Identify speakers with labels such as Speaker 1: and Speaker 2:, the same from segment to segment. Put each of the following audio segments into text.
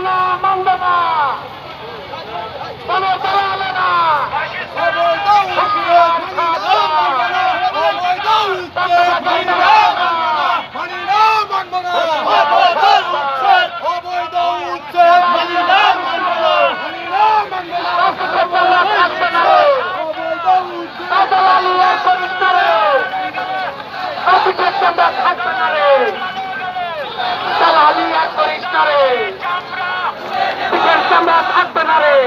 Speaker 1: না মানবে না কোনো দালালে না থাকবে না রে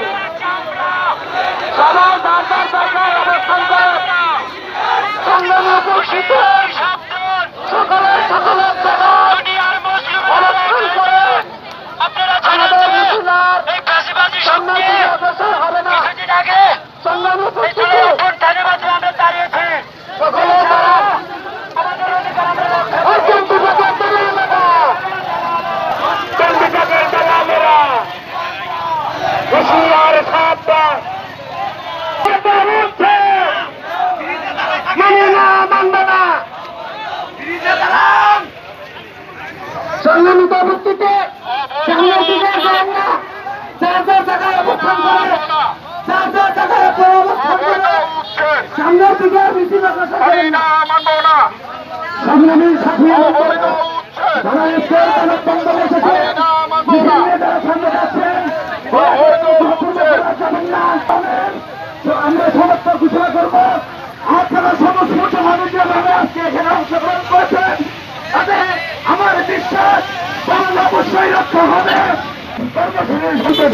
Speaker 1: সবাই দরকার দরকার অবস্থান করে সংগ্রামে উপস্থিত সকলের সকলের অবস্থান করে আমাদের মিছিলার অগ্রসর হবে না সংগ্রামে উপস্থিত সকলের দ্বারা হুশিয়ার সাবধান মানে না মানবে না সংগ্রামিত ভিত্তিতে সামনের দিকে যান না যার যার জায়গায় অবস্থান করে যার যার জায়গায় অবস্থান করে সামনের দিকে মিছিল সংগ্রামী সাথী বাংলাদেশের মানব বন্ধ এসেছে যারা সামনে যাচ্ছেন আমরা সমস্ত ঘোষণা করবো আপনারা সমস্ত মুসলমানভাবে আজকে এখানে অংশগ্রহণ করেছেন তাতে আমার বিশ্বাস বাংলা অবশ্যই রক্ষা হবে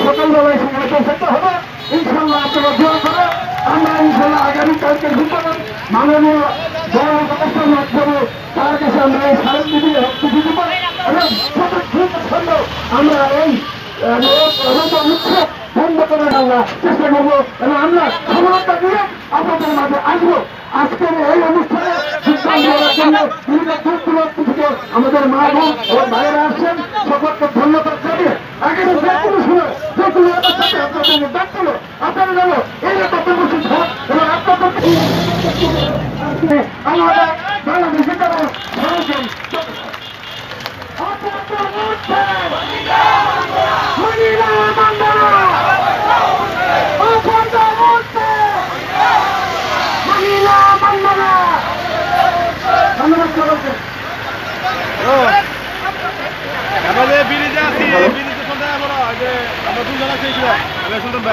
Speaker 1: সকালবেলায় সেখানে পৌঁছাতে হবে ইনশাল্লাহ আপনারা দোয়া করে আমরা ইনশাল্লাহ আগামীকালকে ভিতরে মাননীয় জনপ্রশাসন মাধ্যমে তার কাছে আমরা এই সারেন দিদি দিব এবং আমরা এই উৎসব বন্ধ করে আমরা চেষ্টা করবো এবং আমরা সফলতা দিয়ে আপনাদের মাঝে আসবো আজকের এই অনুষ্ঠানে থেকে আমাদের মা বোন ও ভাইয়েরা আসছেন সকলকে ধন্যবাদ জানিয়ে আগামী যে কোনো সময় যে কোনো সাথে আপনাদের ডাকছিল আপনারা যেন এই কর্মসূচি হোক এবং আপনাদের আমাদের বাংলাদেশে যারা
Speaker 2: আমাদের ব্রিজে আছি ব্রিজে সন্ধ্যায় আমরা দুজন আছি সুলতান ভাই